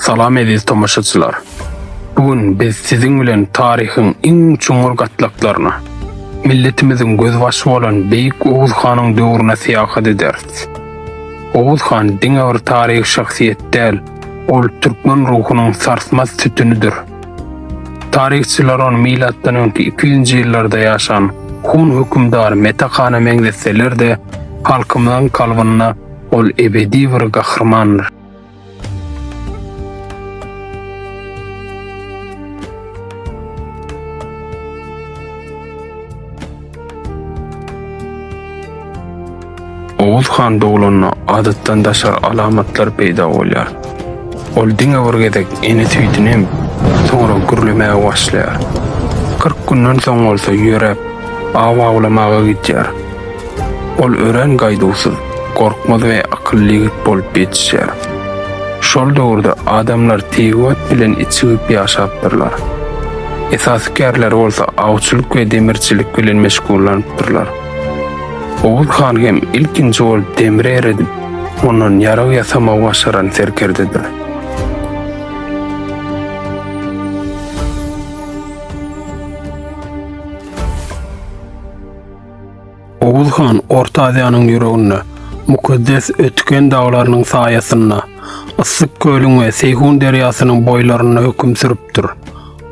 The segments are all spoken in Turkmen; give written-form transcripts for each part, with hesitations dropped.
Salam ediz tomaşaçylar. Bugün biz sizin bilen tarihin iň çuňur gatlaklaryna, milletimiziň gözbaşy bolan Beýik Oğuz Hanyň döwrüne syýahat ederiz. Oğuz Han diňe bir taryhy şahsiýet däl, ol türkmen ruhunyň sarsmaz tütünüdür. Tarihçiler onu milatdan öňki 200-nji ýyllarda ýaşan Hun hükümdar Mete Hana meňzeseler de halkymyň kalbyna ol ebedi bir gahrmandyr. Oğuz Han dogulanyna adatdan daşar alamatlar peýda bolýar. Ol diňe bir gezek ene tüýdünem, soňra gürlemäge başlaýar. 40 günden soň bolsa ýörep, awawlamaga gitýär. Ol ören gaýdusyz, korkmaz we akylly ýigit bolup ýetişýär. Şol döwürde adamlar teýwat bilen içip ýaşapdyrlar. Esaskerler bolsa awçylyk we demirçilik bilen meşgullanıpdyrlar. Oğuz Han hem ilkinji bolup demir eredip, onuň ýarag ýasamagy başaran serkerdidir. Oğuz Han Orta Aziýanyň ýüregine, mukaddes ötken daglarynyň saýasyna, Issyk Göliň we Seyhun derýasynyň boýlaryna höküm sürüpdir.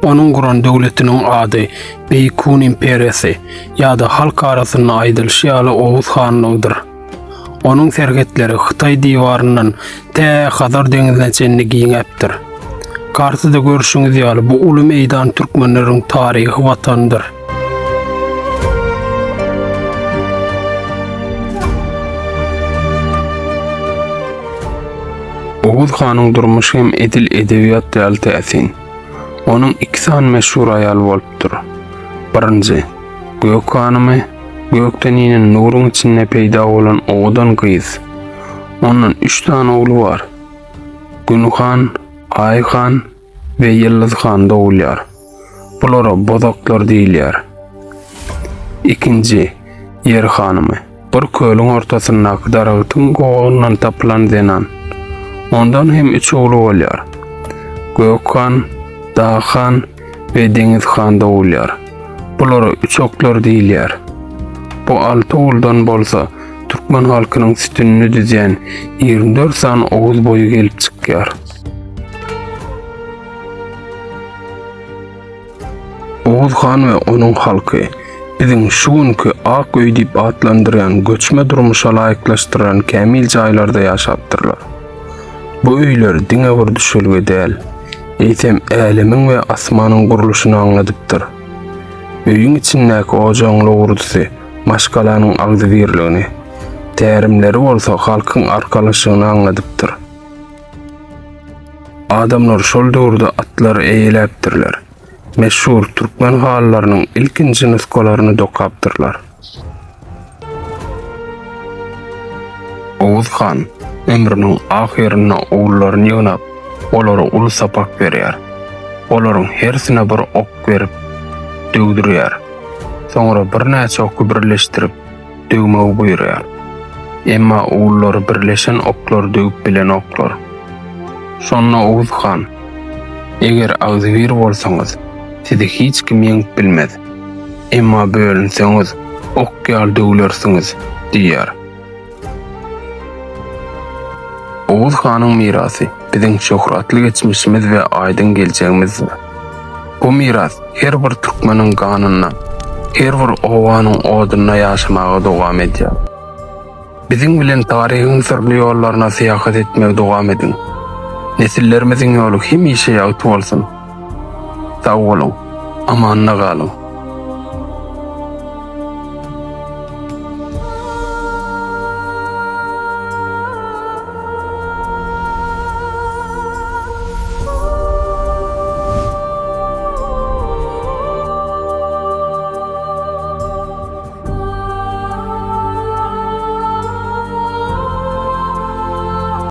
Onun guran döwletiniň ady Beýik Hun imperiýasy ýa-da halk arasyna aýdylşy ýaly Oğuz Hanlygydyr. Onun sergetleri Hytaý diwaryndan tä Hazar deňizine çenli giňepdir. Kartyda görüşiňiz ýaly bu uly meýdan türkmenleriň taryhy watandyr. Oğuz Hanyň durmuşy hem edil edebiýat ýaly täsin. Onun iki san meşhur ayal bolupdyr. Birinji, Gök Hanymy, gökden inen nuruň içinde peýda bolan oğdan gyz. Onun 3 tane oğlu var. Günhan, Ayhan ve Yıldız Han dogulýar. Bulara bozaklar diýilýär. İkinji, Yer Hanymy, bir köliň ortasyndaky daragyň gowundan tapylan zenan. Ondan hem 3 oğlu bolýar. Gök Han, Dağ Han ve Deniz Han dogulýar. Bulara 3 oklar diýilýär. Bu 6 oğuldan bolsa türkmen halkynyň sütünini düzýän 24 san Oğuz boyu gelip çykýar. Oğuz Han we onuň halky biziň şu günkü ak öý diýip atlandyrýan göçme durmuşa laýyklaşdyran kämil jaýlarda ýaşapdyrlar. Bu öýler diňe bir düşelge däl, eýsem älemiň we asmanyň guruluşyny aňladypdyr. Öýüň içindäki ojaňly urdusy maşgalanyň agzybirligini, tärimleri bolsa halkyň arkalaşygyny aňladypdyr. Adamlar şol döwürde atlar eýeläpdirler. Meşhur türkmen hallarynyň ilkinji nuskalaryny dokapdyrlar. Oğuz Han ömrüniň ahyrynda oğullaryny ýygnap, olara uly sapak berýär. Olaryň hersine bir ok berip döwdürýär. Soňra bir näçe oky birleşdirip döwmegi buýurýar. Emma oğullary birleşen oklar döwüp bilen oklar. Şonda Oğuz Han, eger agzybir bolsaňyz, sizi hiç kim ýeňip bilmez. Emma bölünseňiz, ok ýaly döwlersiňiz, diýär. Oğuz Hanyň mirasy biziň şöhratly geçmişimiz we aýdyn geleceğimiz. Bu miras her bir türkmeniň ganyna, her bir owanyň odunyna ýaşamaga dowam edýär. Biziň bilen tarihiň sirli ýollaryna syýahat etmege dowam ediň. Nesillerimiziň ýoly hemişe ýagty bolsun. Sag bolun, amanna galyň.